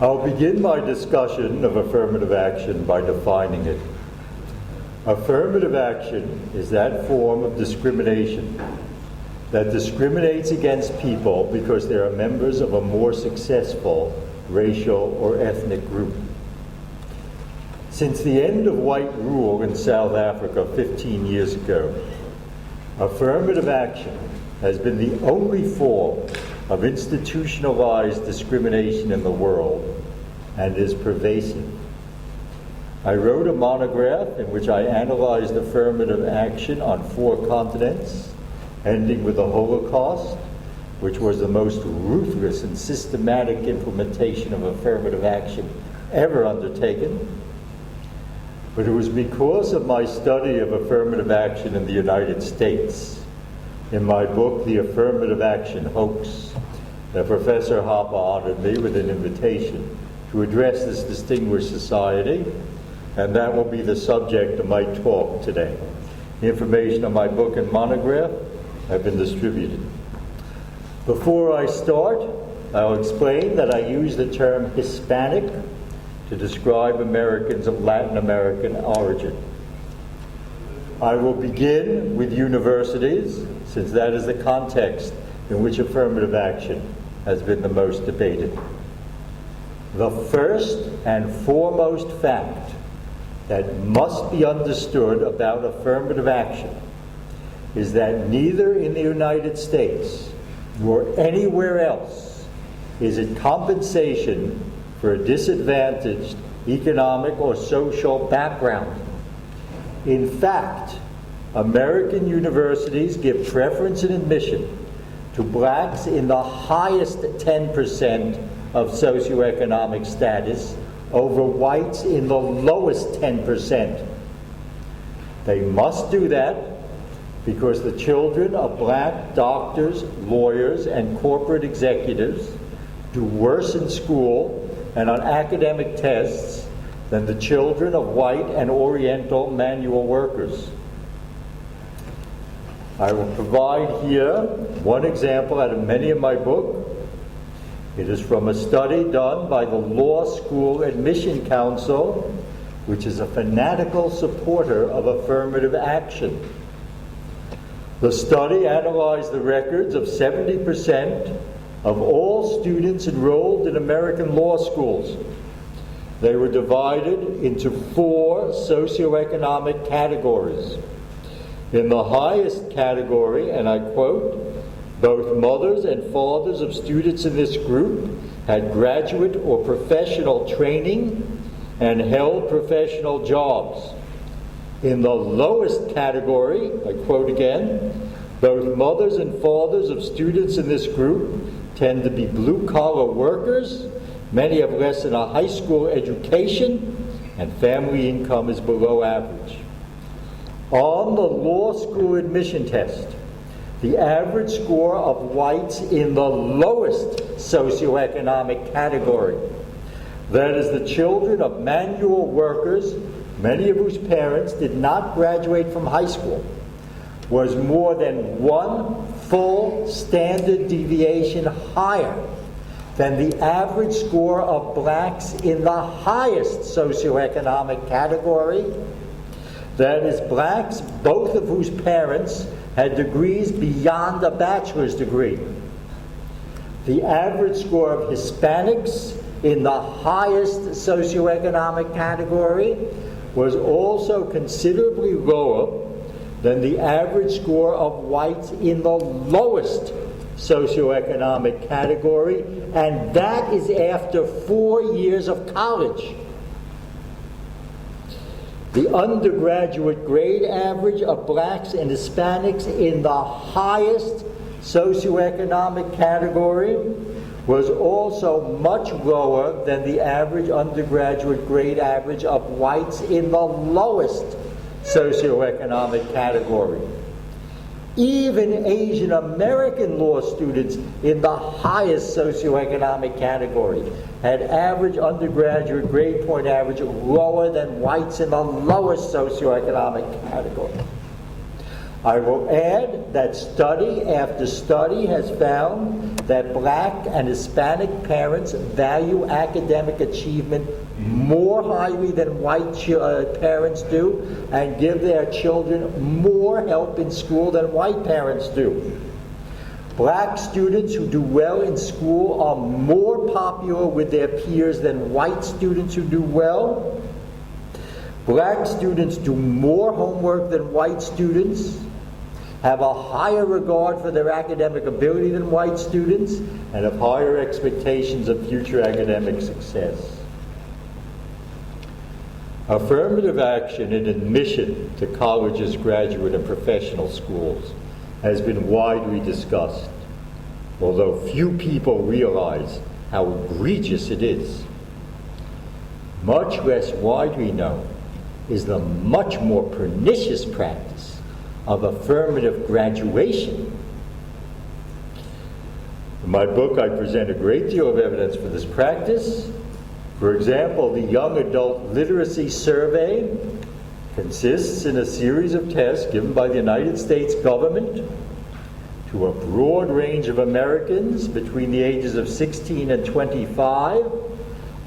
I'll begin my discussion of affirmative action by defining it. Affirmative action is that form of discrimination that discriminates against people because they are members of a more successful racial or ethnic group. Since the end of white rule in South Africa 15 years ago, affirmative action has been the only form of institutionalized discrimination in the world and is pervasive. I wrote a monograph in which I analyzed affirmative action on 4 continents, ending with the Holocaust, which was the most ruthless and systematic implementation of affirmative action ever undertaken. But it was because of my study of affirmative action in the United States, in my book, The Affirmative Action Hoax, that Professor Hoppe honored me with an invitation to address this distinguished society, and that will be the subject of my talk today. Information on my book and monograph have been distributed. Before I start, I'll explain that I use the term Hispanic to describe Americans of Latin American origin. I will begin with universities, since that is the context in which affirmative action has been the most debated. The first and foremost fact that must be understood about affirmative action is that neither in the United States nor anywhere else is it compensation for a disadvantaged economic or social background. In fact, American universities give preference in admission to blacks in the highest 10% of socioeconomic status over whites in the lowest 10%. They must do that because the children of black doctors, lawyers, and corporate executives do worse in school and on academic tests than the children of white and Oriental manual workers. I will provide here one example out of many in my book. It is from a study done by the Law School Admission Council, which is a fanatical supporter of affirmative action. The study analyzed the records of 70% of all students enrolled in American law schools. They were divided into 4 socioeconomic categories. In the highest category, and I quote, "Both mothers and fathers of students in this group had graduate or professional training and held professional jobs." In the lowest category, I quote again, "Both mothers and fathers of students in this group tend to be blue-collar workers. Many have less than a high school education, and family income is below average." On the law school admission test, the average score of whites in the lowest socioeconomic category, that is the children of manual workers, many of whose parents did not graduate from high school, was more than 1 full standard deviation higher than the average score of blacks in the highest socioeconomic category, that is blacks both of whose parents had degrees beyond a bachelor's degree. The average score of Hispanics in the highest socioeconomic category was also considerably lower than the average score of whites in the lowest socioeconomic category, and that is after 4 years of college. The undergraduate grade average of blacks and Hispanics in the highest socioeconomic category was also much lower than the average undergraduate grade average of whites in the lowest socioeconomic category. Even Asian American law students in the highest socioeconomic category had average undergraduate grade point average lower than whites in the lowest socioeconomic category. I will add that study after study has found that black and Hispanic parents value academic achievement more highly than white parents do, and give their children more help in school than white parents do. Black students who do well in school are more popular with their peers than white students who do well. Black students do more homework than white students, have a higher regard for their academic ability than white students, and have higher expectations of future academic success. Affirmative action in admission to colleges, graduate, and professional schools has been widely discussed, although few people realize how egregious it is. Much less widely known is the much more pernicious practice of affirmative graduation. In my book, I present a great deal of evidence for this practice. For example, the Young Adult Literacy Survey consists in a series of tests given by the United States government to a broad range of Americans between the ages of 16 and 25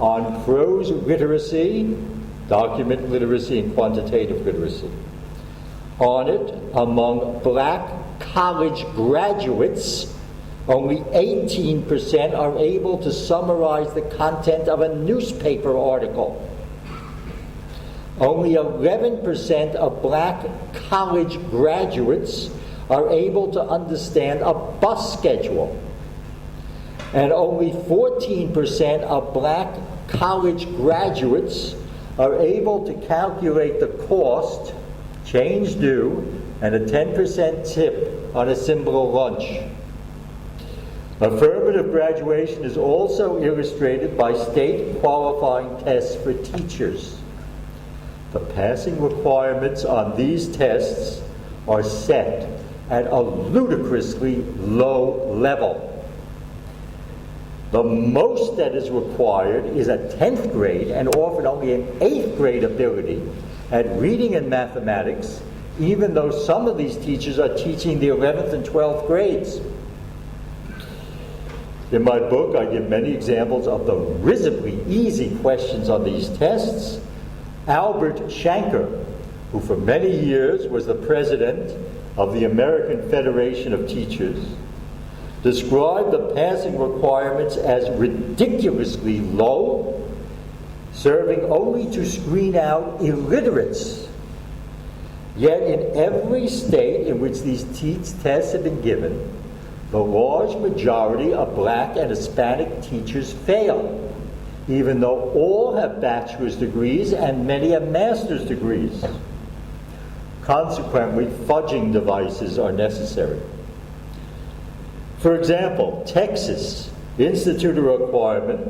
on prose literacy, document literacy, and quantitative literacy. On it, among black college graduates, only 18% are able to summarize the content of a newspaper article. Only 11% of black college graduates are able to understand a bus schedule. And only 14% of black college graduates are able to calculate the cost, change due, and a 10% tip on a simple lunch. Affirmative graduation is also illustrated by state qualifying tests for teachers. The passing requirements on these tests are set at a ludicrously low level. The most that is required is a 10th grade and often only an 8th grade ability at reading and mathematics, even though some of these teachers are teaching the 11th and 12th grades. In my book, I give many examples of the risibly easy questions on these tests. Albert Shanker, who for many years was the president of the American Federation of Teachers, described the passing requirements as ridiculously low, serving only to screen out illiterates. Yet in every state in which these tests have been given, the large majority of black and Hispanic teachers fail, even though all have bachelor's degrees and many have master's degrees. Consequently, fudging devices are necessary. For example, Texas instituted a requirement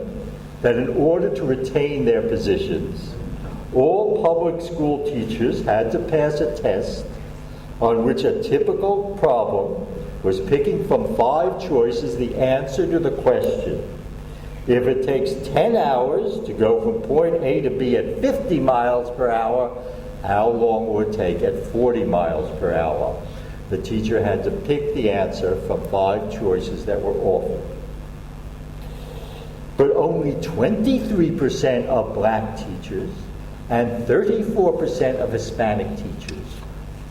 that in order to retain their positions, all public school teachers had to pass a test on which a typical problem was picking from 5 choices the answer to the question: if it takes 10 hours to go from point A to B at 50 miles per hour, how long will it take at 40 miles per hour? The teacher had to pick the answer from 5 choices that were offered. But only 23% of black teachers and 34% of Hispanic teachers,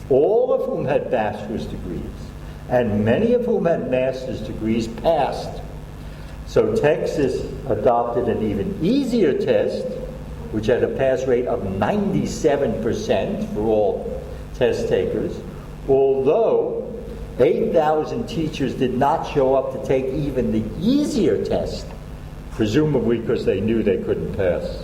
all of whom had bachelor's degrees, and many of whom had master's degrees, passed. So Texas adopted an even easier test, which had a pass rate of 97% for all test takers, although 8,000 teachers did not show up to take even the easier test, presumably because they knew they couldn't pass.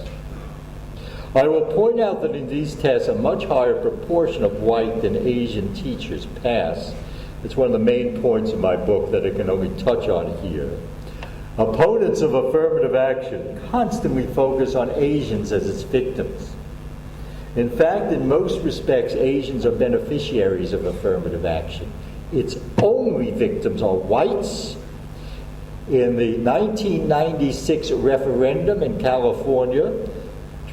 I will point out that in these tests, a much higher proportion of white than Asian teachers pass. It's one of the main points in my book that I can only touch on here. Opponents of affirmative action constantly focus on Asians as its victims. In fact, in most respects, Asians are beneficiaries of affirmative action. Its only victims are whites. In the 1996 referendum in California,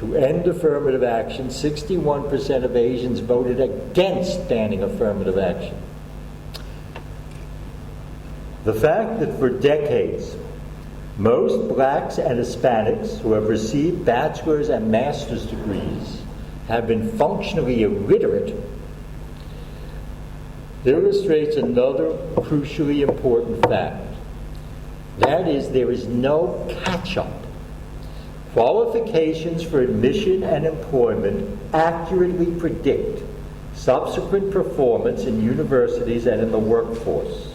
to end affirmative action, 61% of Asians voted against banning affirmative action. The fact that for decades, most blacks and Hispanics who have received bachelor's and master's degrees have been functionally illiterate illustrates another crucially important fact. That is, there is no catch-up. Qualifications for admission and employment accurately predict subsequent performance in universities and in the workforce.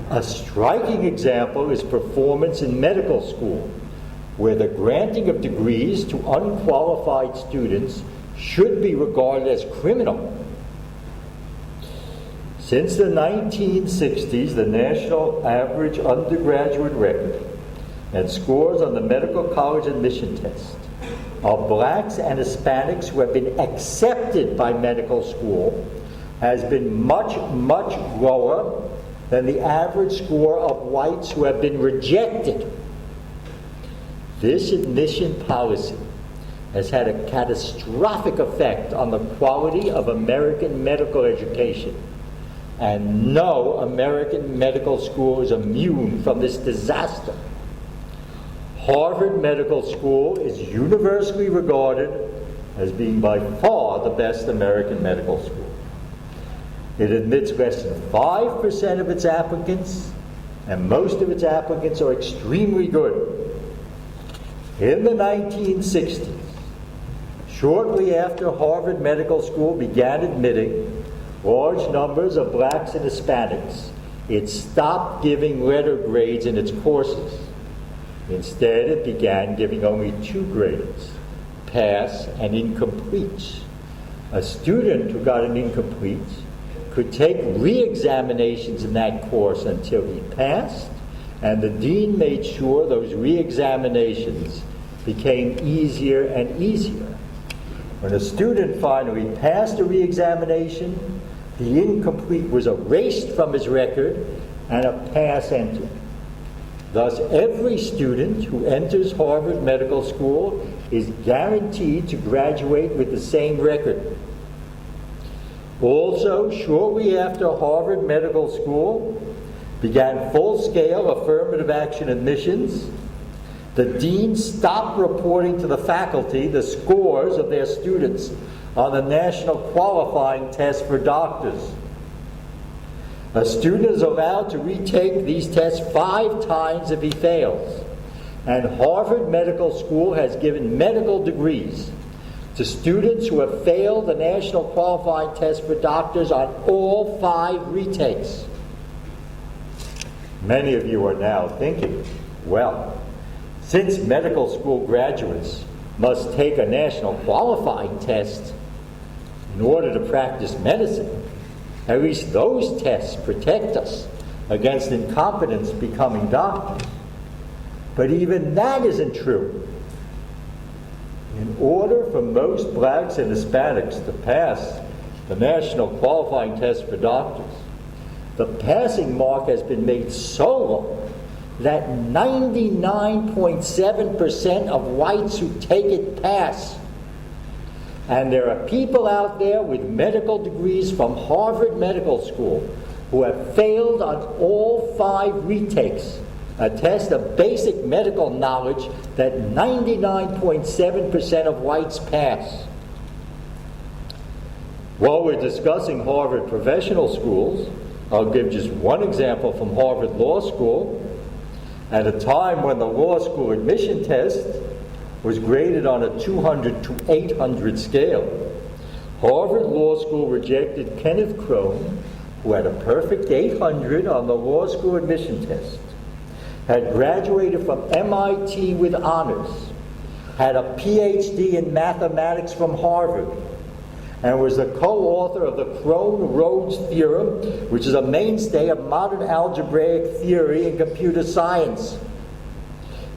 A striking example is performance in medical school, where the granting of degrees to unqualified students should be regarded as criminal. Since the 1960s, the national average undergraduate record and scores on the medical college admission test of blacks and Hispanics who have been accepted by medical school has been much, much lower than the average score of whites who have been rejected. This admission policy has had a catastrophic effect on the quality of American medical education, and no American medical school is immune from this disaster. Harvard Medical School is universally regarded as being by far the best American medical school. It admits less than 5% of its applicants, and most of its applicants are extremely good. In the 1960s, shortly after Harvard Medical School began admitting large numbers of blacks and Hispanics, it stopped giving letter grades in its courses. Instead, it began giving only 2 grades, pass and incomplete. A student who got an incomplete could take re-examinations in that course until he passed, and the dean made sure those re-examinations became easier and easier. When a student finally passed a re-examination, the incomplete was erased from his record and a pass entered. Thus, every student who enters Harvard Medical School is guaranteed to graduate with the same record. Also, shortly after Harvard Medical School began full-scale affirmative action admissions, the dean stopped reporting to the faculty the scores of their students on the national qualifying test for doctors. A student is allowed to retake these tests 5 times if he fails, and Harvard Medical School has given medical degrees to students who have failed the national qualifying test for doctors on all 5 retakes. Many of you are now thinking, well, since medical school graduates must take a national qualifying test in order to practice medicine, at least those tests protect us against incompetents becoming doctors. But even that isn't true. In order for most blacks and Hispanics to pass the national qualifying test for doctors, the passing mark has been made so low that 99.7% of whites who take it pass. And there are people out there with medical degrees from Harvard Medical School who have failed on all 5 retakes, a test of basic medical knowledge that 99.7% of whites pass. While we're discussing Harvard professional schools, I'll give just one example from Harvard Law School. At a time when the law school admission test was graded on a 200 to 800 scale, Harvard Law School rejected Kenneth Crone, who had a perfect 800 on the law school admission test, had graduated from MIT with honors, had a PhD in mathematics from Harvard, and was the co-author of the Crone-Rhodes theorem, which is a mainstay of modern algebraic theory in computer science.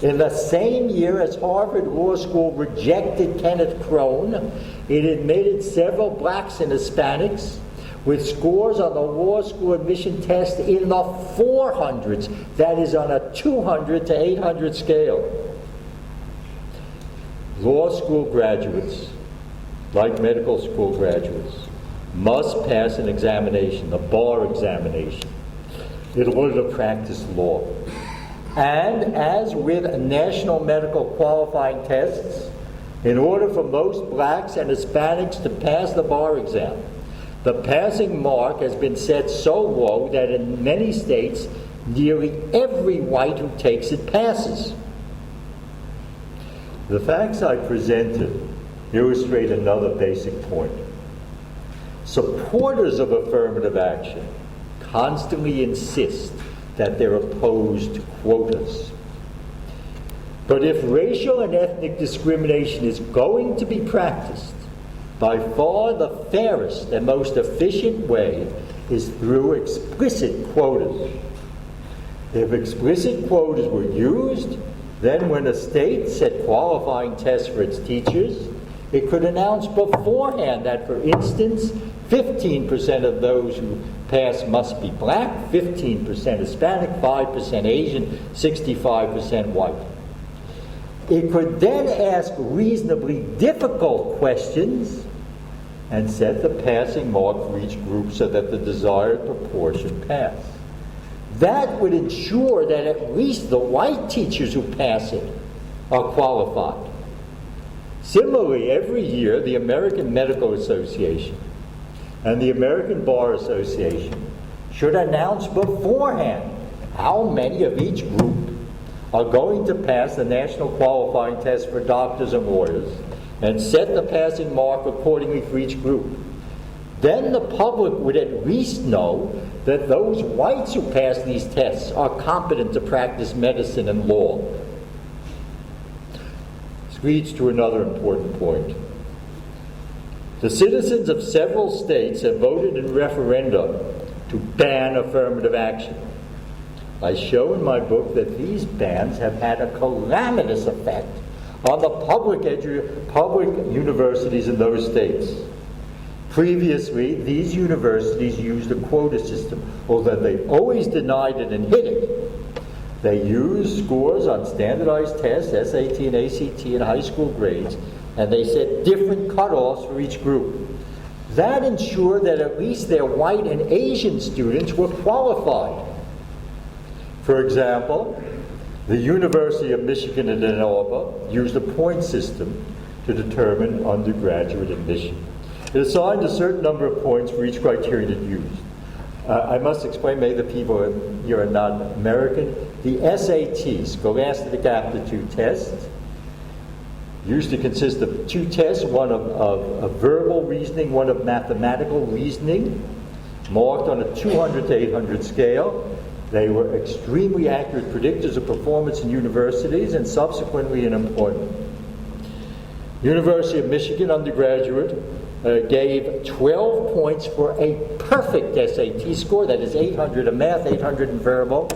In the same year as Harvard Law School rejected Kenneth Crone, it admitted several blacks and Hispanics with scores on the law school admission test in the 400s, that is on a 200 to 800 scale. law school graduates, like medical school graduates, must pass an examination, the bar examination, in order to practice law. And as with national medical qualifying tests, in order for most blacks and Hispanics to pass the bar exam, the passing mark has been set so low that in many states, nearly every white who takes it passes. The facts I presented illustrate another basic point. Supporters of affirmative action constantly insist that they're opposed to quotas. But if racial and ethnic discrimination is going to be practiced, by far the fairest and most efficient way is through explicit quotas. If explicit quotas were used, then when a state set qualifying tests for its teachers, it could announce beforehand that, for instance, 15% of those who pass must be black, 15% Hispanic, 5% Asian, 65% white. It could then ask reasonably difficult questions and set the passing mark for each group so that the desired proportion pass. That would ensure that at least the white teachers who pass it are qualified. Similarly, every year, the American Medical Association and the American Bar Association should announce beforehand how many of each group are going to pass the national qualifying test for doctors and lawyers, and set the passing mark accordingly for each group. Then the public would at least know that those whites who pass these tests are competent to practice medicine and law. This leads to another important point. The citizens of several states have voted in referenda to ban affirmative action. I show in my book that these bans have had a calamitous effect on the public universities in those states. Previously, these universities used a quota system, although they always denied it and hid it. They used scores on standardized tests, SAT and ACT, and high school grades, and they set different cutoffs for each group. That ensured that at least their white and Asian students were qualified. For example, the University of Michigan in Ann Arbor used a point system to determine undergraduate admission. It assigned a certain number of points for each criterion it used. I must explain, maybe the people here are not American. The SAT, Scholastic Aptitude Test, used to consist of two tests, one of verbal reasoning, one of mathematical reasoning, marked on a 200 to 800 scale. They were extremely accurate predictors of performance in universities and subsequently in employment. University of Michigan undergraduate gave 12 points for a perfect SAT score, that is 800 in math, 800 in verbal,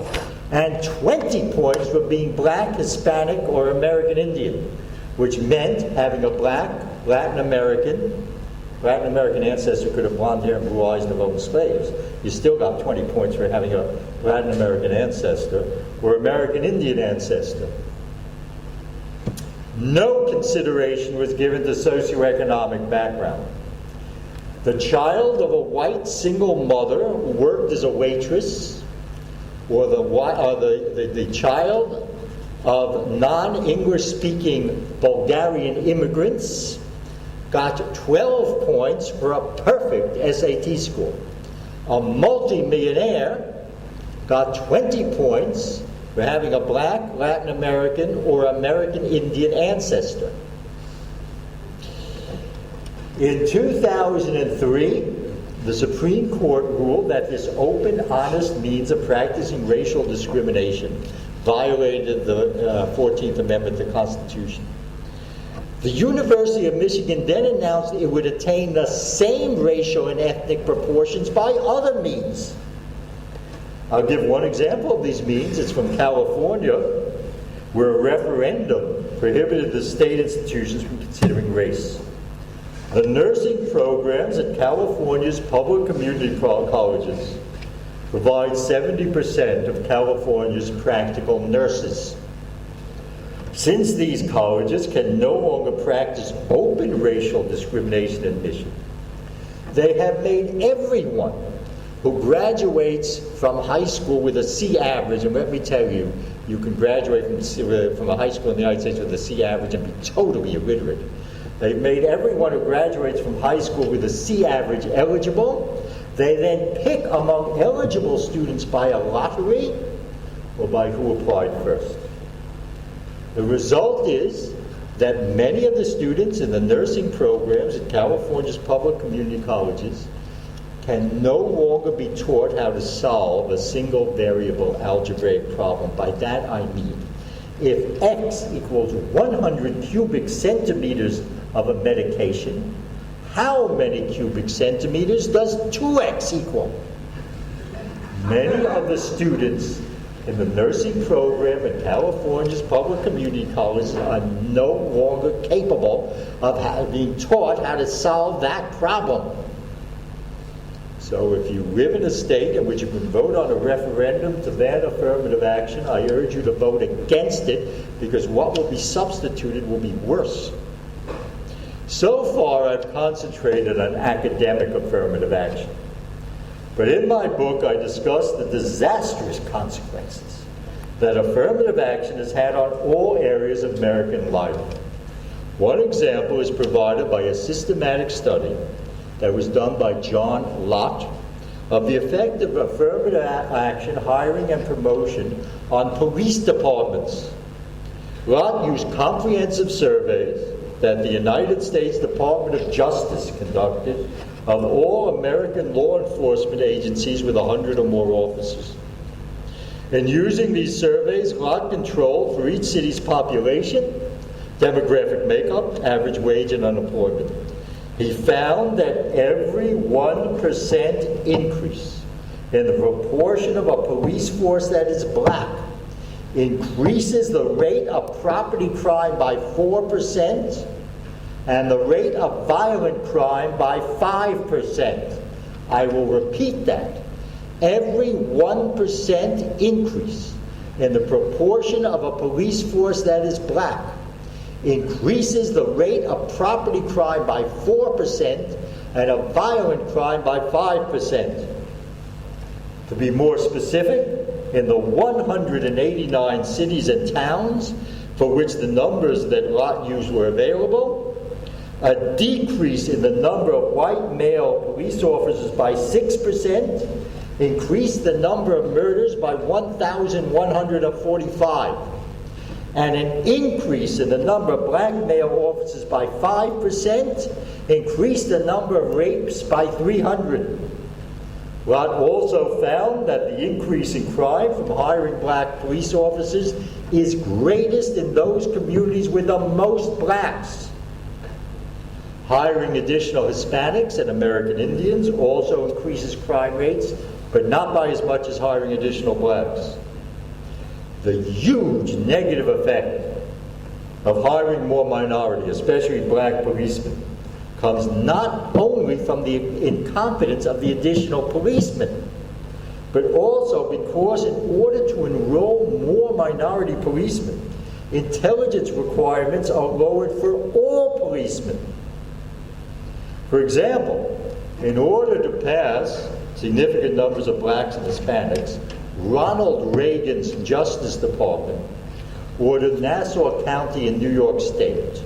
and 20 points for being black, Hispanic, or American Indian, which meant having a black, Latin American ancestor could have blonde hair and blue eyes and have owned slaves. You still got 20 points for having a Latin American ancestor or American Indian ancestor. No consideration was given to socioeconomic background. The child of a white single mother who worked as a waitress, or the child of non-English speaking Bulgarian immigrants got 12 points for a perfect SAT score. A multi-millionaire got 20 points for having a black, Latin American, or American Indian ancestor. In 2003, the Supreme Court ruled that this open, honest means of practicing racial discrimination violated the 14th Amendment to the Constitution. The University of Michigan then announced it would attain the same racial and ethnic proportions by other means. I'll give one example of these means. It's from California, where a referendum prohibited the state institutions from considering race. The nursing programs at California's public community colleges provide 70% of California's practical nurses. Since these colleges can no longer practice open racial discrimination admission, they have made everyone who graduates from high school with a C average, and let me tell you, you can graduate from a high school in the United States with a C average and be totally illiterate. They've made everyone who graduates from high school with a C average eligible. They then pick among eligible students by a lottery or by who applied first. The result is that many of the students in the nursing programs at California's public community colleges can no longer be taught how to solve a single variable algebraic problem. By that I mean, if x equals 100 cubic centimeters of a medication, how many cubic centimeters does 2x equal? Many of the students in the nursing program at California's public community colleges are no longer capable of being taught how to solve that problem. So if you live in a state in which you can vote on a referendum to ban affirmative action, I urge you to vote against it, because what will be substituted will be worse. So far, I've concentrated on academic affirmative action. But in my book, I discuss the disastrous consequences that affirmative action has had on all areas of American life. One example is provided by a systematic study that was done by John Lott of the effect of affirmative action, hiring, and promotion on police departments. Lott used comprehensive surveys that the United States Department of Justice conducted of all American law enforcement agencies with 100 or more officers. In using these surveys, Lott controlled for each city's population, demographic makeup, average wage, and unemployment. He found that every 1% increase in the proportion of a police force that is black increases the rate of property crime by 4% and the rate of violent crime by 5%. I will repeat that. Every 1% increase in the proportion of a police force that is black increases the rate of property crime by 4% and of violent crime by 5%. To be more specific, in the 189 cities and towns for which the numbers that Lott used were available, a decrease in the number of white male police officers by 6% increased the number of murders by 1,145. And an increase in the number of black male officers by 5% increased the number of rapes by 300. Lott also found that the increase in crime from hiring black police officers is greatest in those communities with the most blacks. Hiring additional Hispanics and American Indians also increases crime rates, but not by as much as hiring additional blacks. The huge negative effect of hiring more minority, especially black policemen, comes not only from the incompetence of the additional policemen, but also because in order to enroll more minority policemen, intelligence requirements are lowered for all policemen. For example, in order to pass significant numbers of blacks and Hispanics, Ronald Reagan's Justice Department ordered Nassau County in New York State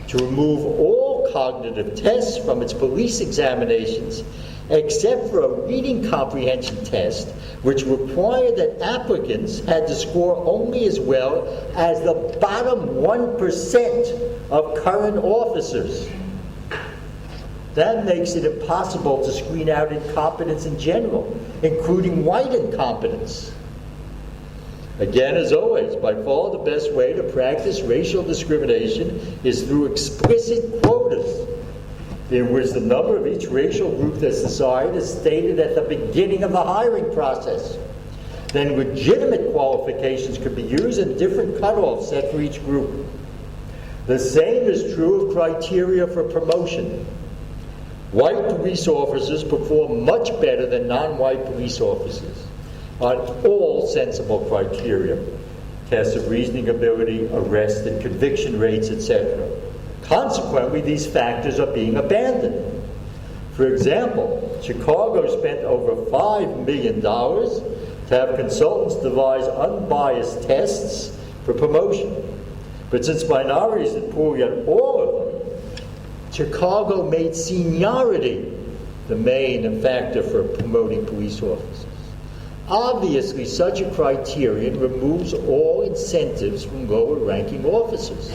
to remove all cognitive tests from its police examinations except for a reading comprehension test, which required that applicants had to score only as well as the bottom 1% of current officers. That makes it impossible to screen out incompetence in general, including white incompetence. Again, as always, by far the best way to practice racial discrimination is through explicit quotas, in which the number of each racial group that's desired is stated at the beginning of the hiring process. Then legitimate qualifications could be used and different cutoffs set for each group. The same is true of criteria for promotion. White police officers perform much better than non-white police officers on all sensible criteria. tests of reasoning ability, arrest and conviction rates, etc. Consequently, these factors are being abandoned. For example, Chicago spent over $5 million to have consultants devise unbiased tests for promotion. But since minorities did poorly on all of them, Chicago made seniority the main factor for promoting police officers. Obviously, such a criterion removes all incentives from lower-ranking officers.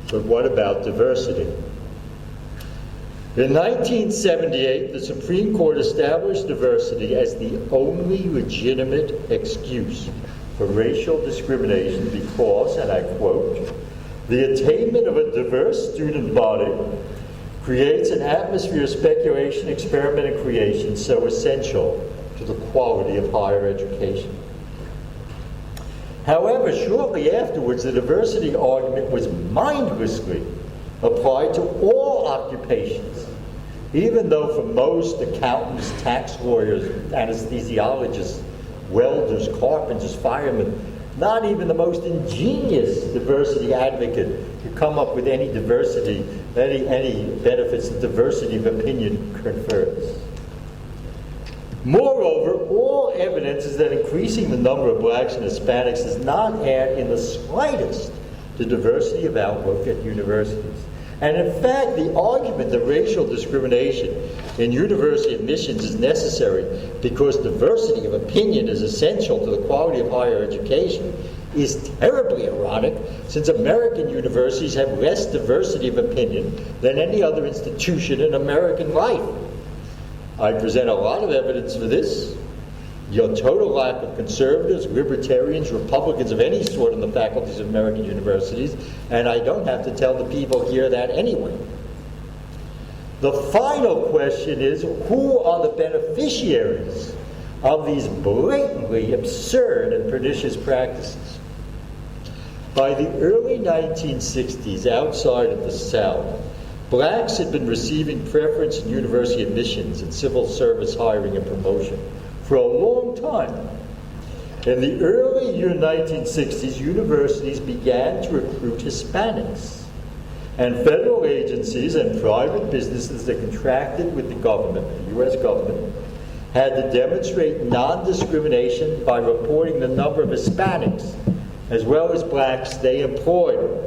But what about diversity? In 1978, the Supreme Court established diversity as the only legitimate excuse for racial discrimination because, and I quote, "the attainment of a diverse student body creates an atmosphere of speculation, experiment, and creation so essential to the quality of higher education." However, shortly afterwards, the diversity argument was mindlessly applied to all occupations, even though for most accountants, tax lawyers, anesthesiologists, welders, carpenters, firemen, not even the most ingenious diversity advocate could come up with any diversity, any benefits that diversity of opinion confers. Moreover, all evidence is that increasing the number of blacks and Hispanics does not add in the slightest to diversity of outlook at universities. And in fact, the argument that racial discrimination in university admissions is necessary because diversity of opinion is essential to the quality of higher education is terribly ironic, since American universities have less diversity of opinion than any other institution in American life. I present a lot of evidence for this. Your total lack of conservatives, libertarians, Republicans of any sort in the faculties of American universities, and I don't have to tell the people here that anyway. The final question is, who are the beneficiaries of these blatantly absurd and pernicious practices? By the early 1960s, outside of the South, blacks had been receiving preference in university admissions and civil service hiring and promotion for a long time. In the early 1960s, universities began to recruit Hispanics, and federal agencies and private businesses that contracted with the government, the U.S. government, had to demonstrate non-discrimination by reporting the number of Hispanics as well as blacks they employed.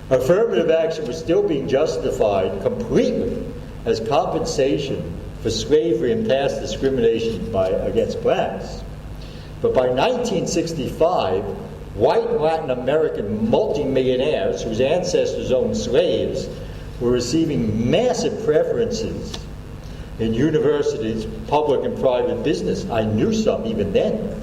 Affirmative action was still being justified completely as compensation for slavery and past discrimination against blacks. But by 1965, white Latin American multimillionaires whose ancestors owned slaves were receiving massive preferences in universities, public and private business. I knew some even then.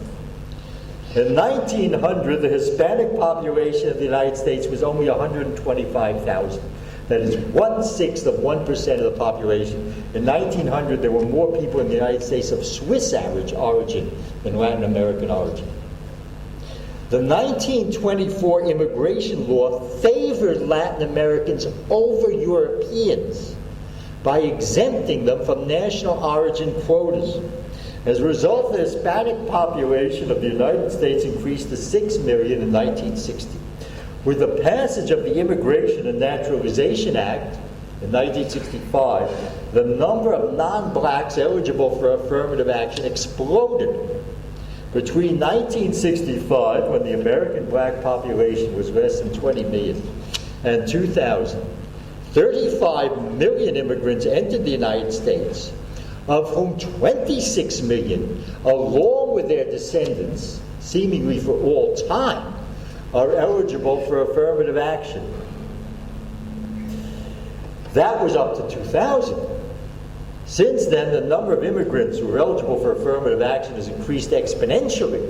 In 1900, the Hispanic population of the United States was only 125,000. That is 1/6 of 1% of the population. In 1900, there were more people in the United States of Swiss origin than Latin American origin. The 1924 immigration law favored Latin Americans over Europeans by exempting them from national origin quotas. As a result, the Hispanic population of the United States increased to 6 million in 1960. With the passage of the Immigration and Naturalization Act in 1965, the number of non-blacks eligible for affirmative action exploded. Between 1965, when the American black population was less than 20 million, and 2000, 35 million immigrants entered the United States, of whom 26 million, along with their descendants, seemingly for all time, are eligible for affirmative action. That was up to 2000. Since then, the number of immigrants who are eligible for affirmative action has increased exponentially.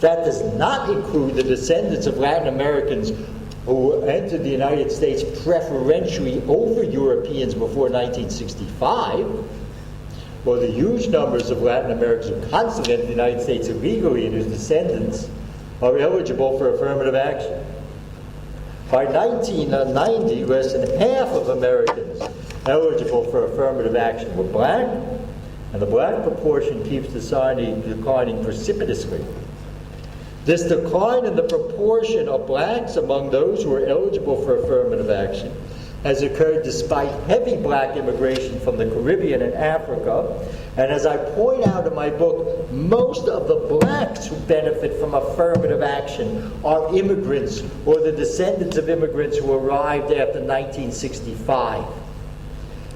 That does not include the descendants of Latin Americans who entered the United States preferentially over Europeans before 1965, or the huge numbers of Latin Americans who constantly entered the United States illegally and whose descendants are eligible for affirmative action. By 1990, less than half of Americans eligible for affirmative action were black, and the black proportion keeps declining precipitously. This decline in the proportion of blacks among those who are eligible for affirmative action has occurred despite heavy black immigration from the Caribbean and Africa. And as I point out in my book, most of the blacks who benefit from affirmative action are immigrants or the descendants of immigrants who arrived after 1965.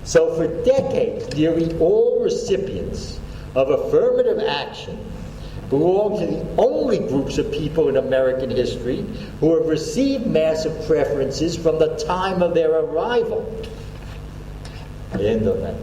So for decades, nearly all recipients of affirmative action belong to the only groups of people in American history who have received massive preferences from the time of their arrival. The end of that.